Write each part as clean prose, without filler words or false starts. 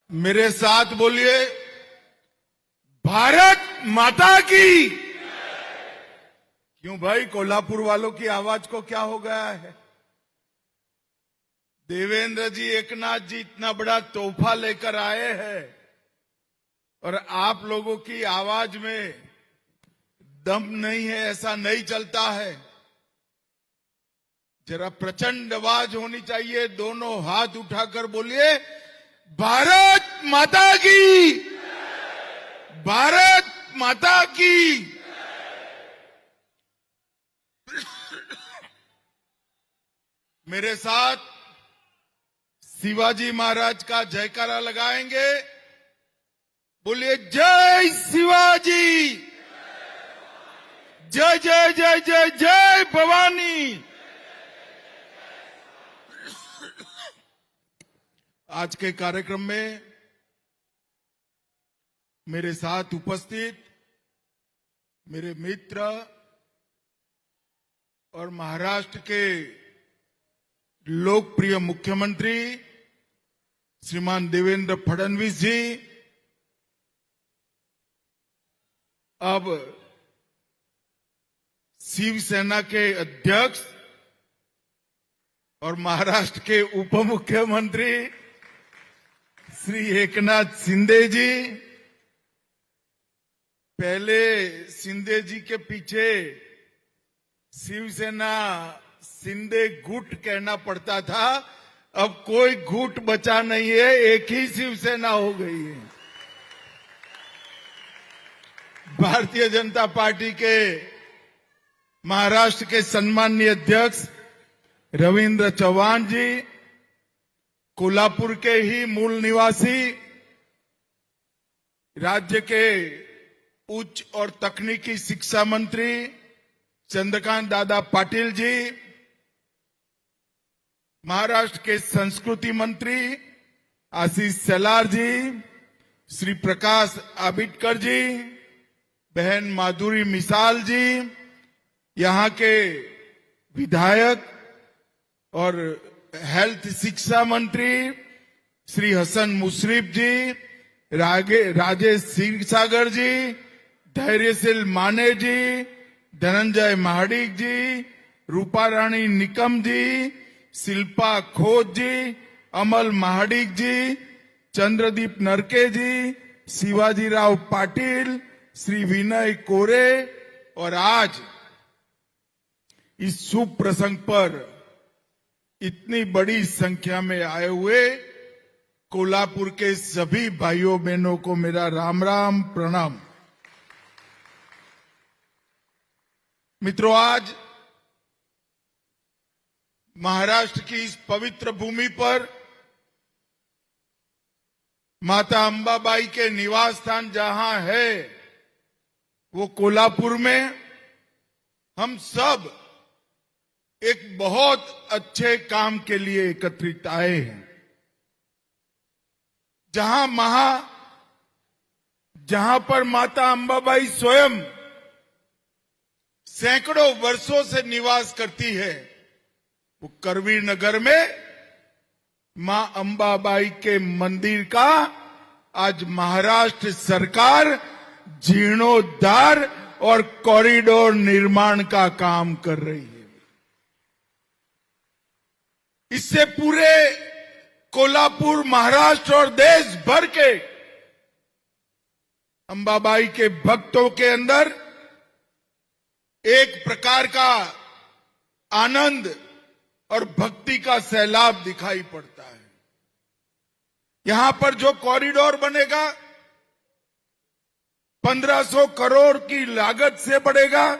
मेरे साथ बोलिए, भारत माता की। क्यों भाई, कोल्हापुर वालों की आवाज को क्या हो गया है? देवेंद्र जी, एकनाथ जी इतना बड़ा तोहफा लेकर आए हैं और आप लोगों की आवाज में दम नहीं है, ऐसा नहीं चलता है। जरा प्रचंड आवाज होनी चाहिए। दोनों हाथ उठाकर बोलिए, भारत माता की, भारत माता की। मेरे साथ शिवाजी महाराज का जयकारा लगाएंगे। बोलिए, जय शिवाजी, जय जय जय जय जय भवानी। आज के कार्यक्रम में मेरे साथ उपस्थित मेरे मित्र और महाराष्ट्र के लोकप्रिय मुख्यमंत्री श्रीमान देवेंद्र फडणवीस जी, अब शिवसेना के अध्यक्ष और महाराष्ट्र के उप मुख्यमंत्री श्री एकनाथ शिंदे जी। पहले शिंदे जी के पीछे शिवसेना शिंदे गुट कहना पड़ता था, अब कोई गुट बचा नहीं है, एक ही शिवसेना हो गई है। भारतीय जनता पार्टी के महाराष्ट्र के सम्माननीय अध्यक्ष रविंद्र चौहान जी, कोल्हापुर के ही मूल निवासी, राज्य के उच्च और तकनीकी शिक्षा मंत्री चंद्रकांत दादा पाटिल जी, महाराष्ट्र के संस्कृति मंत्री आशीष शेलार जी, श्री प्रकाश आंबेडकर जी, बहन माधुरी मिसाल जी, यहाँ के विधायक और हेल्थ शिक्षा मंत्री श्री हसन मुशर्रफ जी, राजेश क्षीरसागर जी, धैर्यशील माने जी, धनंजय महाडिक जी, रूपा रानी निकम जी, शिल्पा खोज जी, अमल महाडिक जी, चंद्रदीप नरके जी, शिवाजीराव पाटिल, श्री विनय कोरे। और आज इस शुभ प्रसंग पर इतनी बड़ी संख्या में आए हुए कोल्हापुर के सभी भाइयों बहनों को मेरा राम राम प्रणाम। मित्रों, आज महाराष्ट्र की इस पवित्र भूमि पर माता अंबाबाई के निवास स्थान जहां है, वो कोल्हापुर में हम सब एक बहुत अच्छे काम के लिए एकत्रित आए हैं। जहां पर माता अंबाबाई स्वयं सैकड़ों वर्षों से निवास करती है, वो करवीर नगर में मां अंबाबाई के मंदिर का आज महाराष्ट्र सरकार जीर्णोद्धार और कॉरिडोर निर्माण का काम कर रही है। इससे पूरे कोल्हापुर, महाराष्ट्र और देश भर के अंबाबाई के भक्तों के अंदर एक प्रकार का आनंद और भक्ति का सैलाब दिखाई पड़ता है। यहां पर जो कॉरिडोर बनेगा 1500 करोड़ की लागत से बढ़ेगा,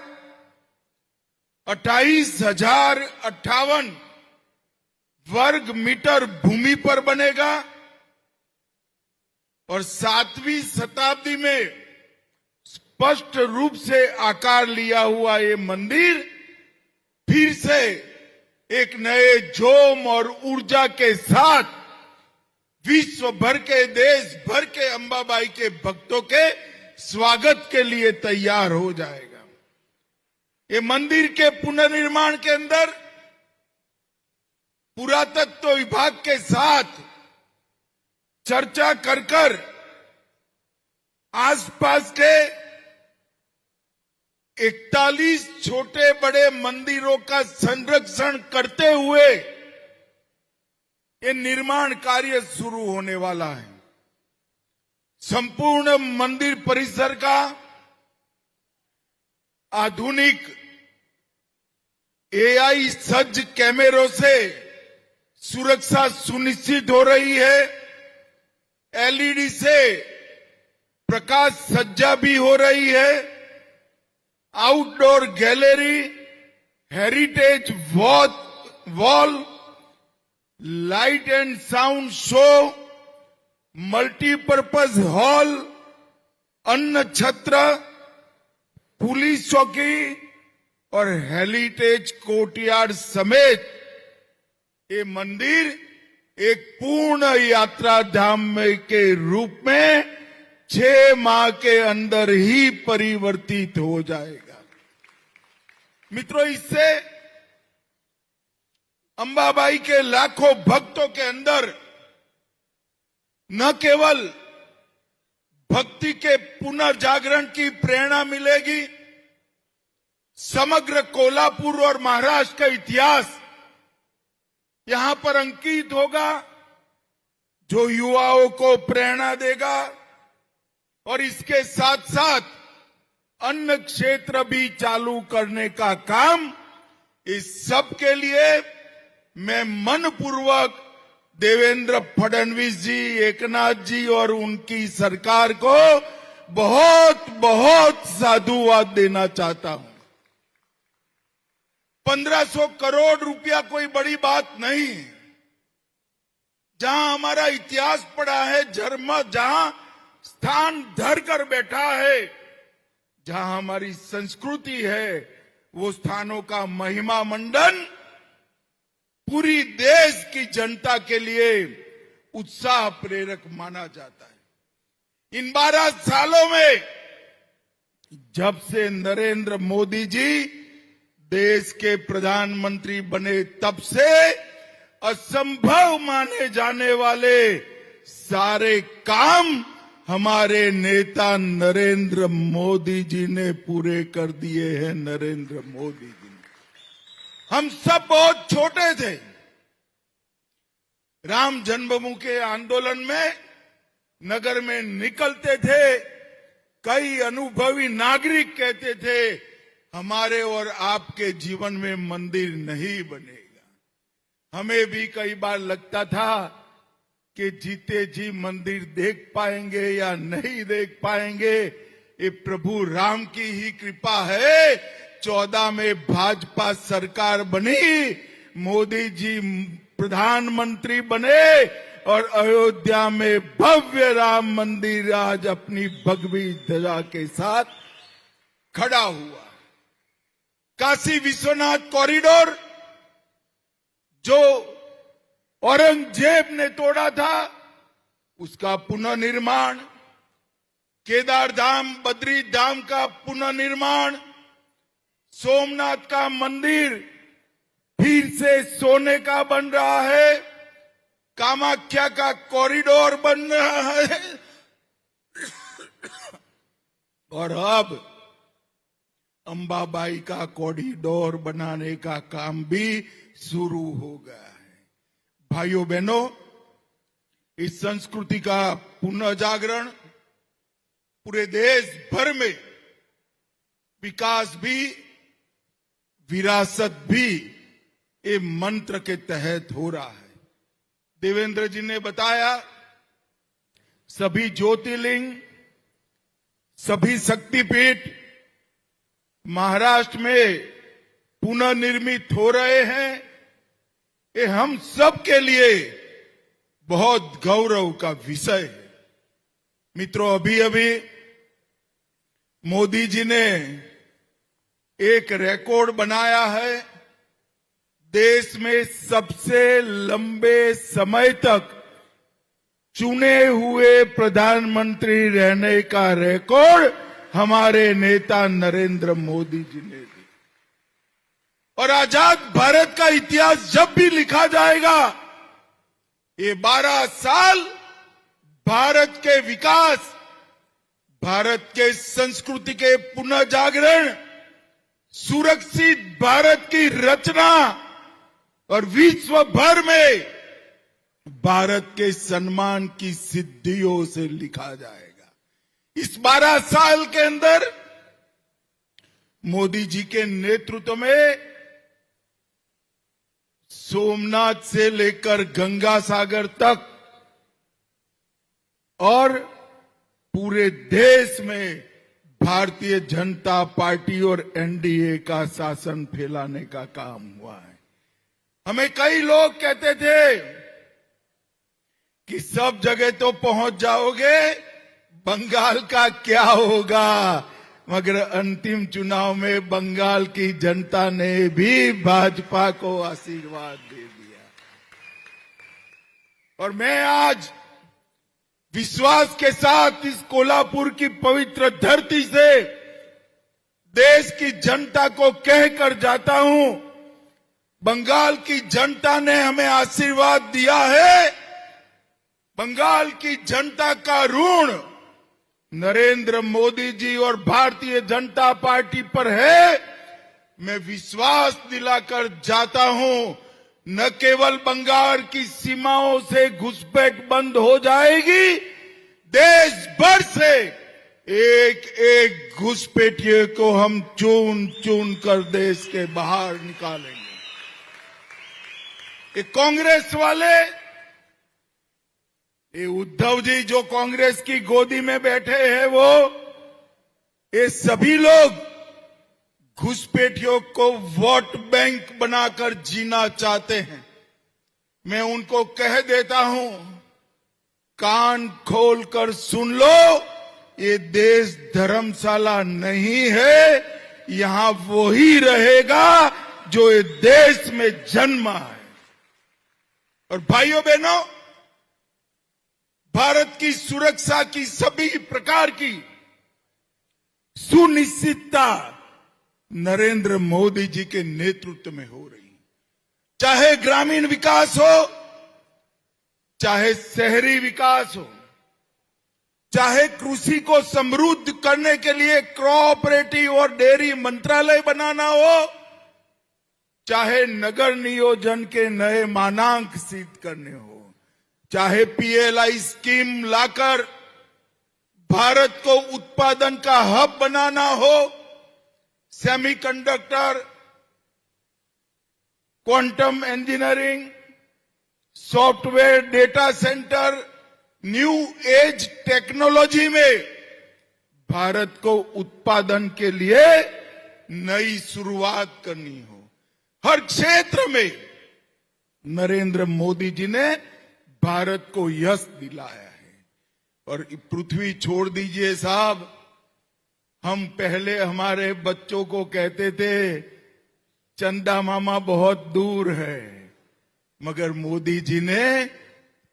28,058 वर्ग मीटर भूमि पर बनेगा और 7वीं शताब्दी में स्पष्ट रूप से आकार लिया हुआ ये मंदिर फिर से एक नए जोम और ऊर्जा के साथ विश्व भर के, देश भर के अंबाबाई के भक्तों के स्वागत के लिए तैयार हो जाएगा। ये मंदिर के पुनर्निर्माण के अंदर पुरातत्व विभाग के साथ चर्चा कर आसपास के 41 छोटे बड़े मंदिरों का संरक्षण करते हुए ये निर्माण कार्य शुरू होने वाला है। संपूर्ण मंदिर परिसर का आधुनिक एआई सज्ज कैमरों से सुरक्षा सुनिश्चित हो रही है। एलईडी से प्रकाश सज्जा भी हो रही है। Outdoor gallery, heritage wall, light and sound show, multipurpose hall, अन्न छत्र, पुलिस चौकी और हेरिटेज कोर्टयार्ड समेत ये मंदिर एक पूर्ण यात्रा धाम के रूप में 6 माह के अंदर ही परिवर्तित हो जाएगा। मित्रों, इससे अंबाबाई के लाखों भक्तों के अंदर न केवल भक्ति के पुनर्जागरण की प्रेरणा मिलेगी, समग्र कोल्हापुर और महाराष्ट्र का इतिहास यहां पर अंकित होगा, जो युवाओं को प्रेरणा देगा। और इसके साथ साथ अन्य क्षेत्र भी चालू करने का काम, इस सब के लिए मैं मनपूर्वक देवेंद्र फडणवीस जी, एकनाथ जी और उनकी सरकार को बहुत बहुत साधुवाद देना चाहता हूं। 1500 करोड़ रुपया कोई बड़ी बात नहीं। जहां हमारा इतिहास पड़ा है, जहां स्थान धर कर बैठा है, जहां हमारी संस्कृति है, वो स्थानों का महिमा मंडन पूरी देश की जनता के लिए उत्साह प्रेरक माना जाता है। इन 12 सालों में जब से नरेंद्र मोदी जी देश के प्रधानमंत्री बने, तब से असंभव माने जाने वाले सारे काम हमारे नेता नरेंद्र मोदी जी ने पूरे कर दिए हैं। नरेंद्र मोदी जी ने। हम सब बहुत छोटे थे। राम जन्मभूमि के आंदोलन में नगर में निकलते थे, कई अनुभवी नागरिक कहते थे हमारे और आपके जीवन में मंदिर नहीं बनेगा। हमें भी कई बार लगता था कि जीते जी मंदिर देख पाएंगे या नहीं देख पाएंगे। ये प्रभु राम की ही कृपा है। 14 में भाजपा सरकार बनी, मोदी जी प्रधानमंत्री बने और अयोध्या में भव्य राम मंदिर आज अपनी भगवी ध्वजा के साथ खड़ा हुआ। काशी विश्वनाथ कॉरिडोर जो औरंगजेब ने तोड़ा था, उसका पुनर्निर्माण, केदार धाम, बद्री धाम का पुनर्निर्माण, सोमनाथ का मंदिर फिर से सोने का बन रहा है, कामाख्या का कॉरिडोर बन रहा है और अब अंबाबाई का कॉरिडोर बनाने का काम भी शुरू हो गया है। भाइयों बहनों, इस संस्कृति का पुनर्जागरण पूरे देश भर में विकास भी विरासत भी ये मंत्र के तहत हो रहा है। देवेंद्र जी ने बताया सभी ज्योतिर्लिंग, सभी शक्तिपीठ महाराष्ट्र में पुनर्निर्मित हो रहे हैं। ये हम सब के लिए बहुत गौरव का विषय है। मित्रों, अभी अभी मोदी जी ने एक रिकॉर्ड बनाया है। देश में सबसे लंबे समय तक चुने हुए प्रधानमंत्री रहने का रिकॉर्ड हमारे नेता नरेंद्र मोदी जी ने दी। और आजाद भारत का इतिहास जब भी लिखा जाएगा, ये 12 साल भारत के विकास, भारत के संस्कृति के पुनः जागरण, सुरक्षित भारत की रचना और विश्व भर में भारत के सम्मान की सिद्धियों से लिखा जाएगा। इस 12 साल के अंदर मोदी जी के नेतृत्व में सोमनाथ से लेकर गंगा सागर तक और पूरे देश में भारतीय जनता पार्टी और एनडीए का शासन फैलाने का काम हुआ है। हमें कई लोग कहते थे कि सब जगह तो पहुंच जाओगे, बंगाल का क्या होगा, मगर अंतिम चुनाव में बंगाल की जनता ने भी भाजपा को आशीर्वाद दे दिया। और मैं आज विश्वास के साथ इस कोल्हापुर की पवित्र धरती से देश की जनता को कहकर जाता हूं, बंगाल की जनता ने हमें आशीर्वाद दिया है। बंगाल की जनता का ऋण नरेंद्र मोदी जी और भारतीय जनता पार्टी पर है। मैं विश्वास दिलाकर जाता हूं, न केवल बंगाल की सीमाओं से घुसपैठ बंद हो जाएगी, देश भर से एक एक घुसपैठिए को हम चुन चुन कर देश के बाहर निकालेंगे। ये कांग्रेस वाले, ये उद्धव जी जो कांग्रेस की गोदी में बैठे हैं, ये सभी लोग घुसपैठियों को वोट बैंक बनाकर जीना चाहते हैं। मैं उनको कह देता हूं, कान खोलकर सुन लो, ये देश धर्मशाला नहीं है, यहां वो ही रहेगा जो ये देश में जन्मा है। और भाइयों बहनों, भारत की सुरक्षा की सभी प्रकार की सुनिश्चितता नरेंद्र मोदी जी के नेतृत्व में हो रही, चाहे ग्रामीण विकास हो, चाहे शहरी विकास हो, चाहे कृषि को समृद्ध करने के लिए कोऑपरेटिव और डेयरी मंत्रालय बनाना हो, चाहे नगर नियोजन के नए मानांक सिद्ध करने हो, चाहे पीएलआई स्कीम लाकर भारत को उत्पादन का हब बनाना हो, semiconductor, quantum engineering, software, data centre, new age technology में भारत को उत्पादन के लिए नई शुरुआत करनी हो, हर क्षेत्र में नरेंद्र मोदी जी ने भारत को यश दिलाया है। और पृथ्वी छोड़ दीजिए साहब, हम पहले हमारे बच्चों को कहते थे चंदा मामा बहुत दूर है, मगर मोदी जी ने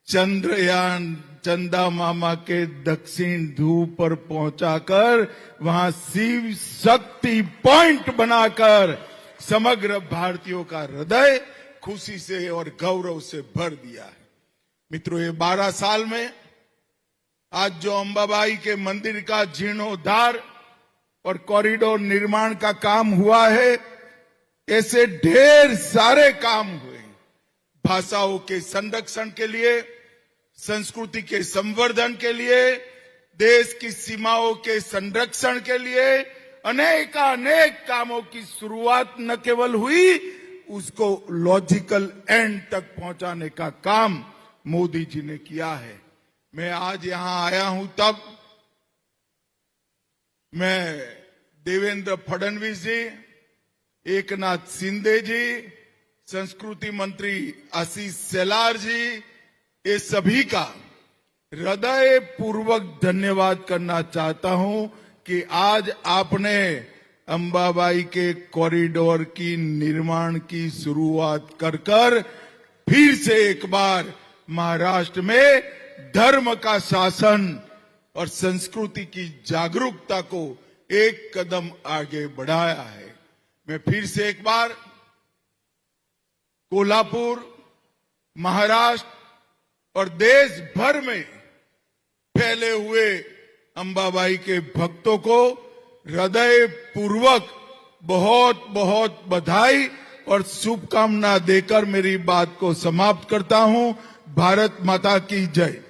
चंद्रयान चंदा मामा के दक्षिण ध्रुव पर पहुंचाकर वहां शिव शक्ति पॉइंट बनाकर समग्र भारतीयों का हृदय खुशी से और गौरव से भर दिया है। मित्रों, ये 12 साल में आज जो अंबाबाई के मंदिर का जीर्णोद्धार और कॉरिडोर निर्माण का काम हुआ है, ऐसे ढेर सारे काम हुए। भाषाओं के संरक्षण के लिए, संस्कृति के संवर्धन के लिए, देश की सीमाओं के संरक्षण के लिए अनेक कामों की शुरुआत न केवल हुई, उसको लॉजिकल एंड तक पहुंचाने का काम मोदी जी ने किया है। मैं आज यहां आया हूं तब मैं देवेंद्र फडणवीस जी, एकनाथ शिंदे जी, संस्कृति मंत्री आशीष शेलार जी, ये सभी का हृदय पूर्वक धन्यवाद करना चाहता हूं कि आज आपने अंबाबाई के कॉरिडोर की निर्माण की शुरुआत कर फिर से एक बार महाराष्ट्र में धर्म का शासन और संस्कृति की जागरूकता को एक कदम आगे बढ़ाया है। मैं फिर से एक बार कोल्हापुर, महाराष्ट्र और देश भर में फैले हुए अंबाबाई के भक्तों को हृदय पूर्वक बहुत बहुत बधाई और शुभकामना देकर मेरी बात को समाप्त करता हूं। भारत माता की जय।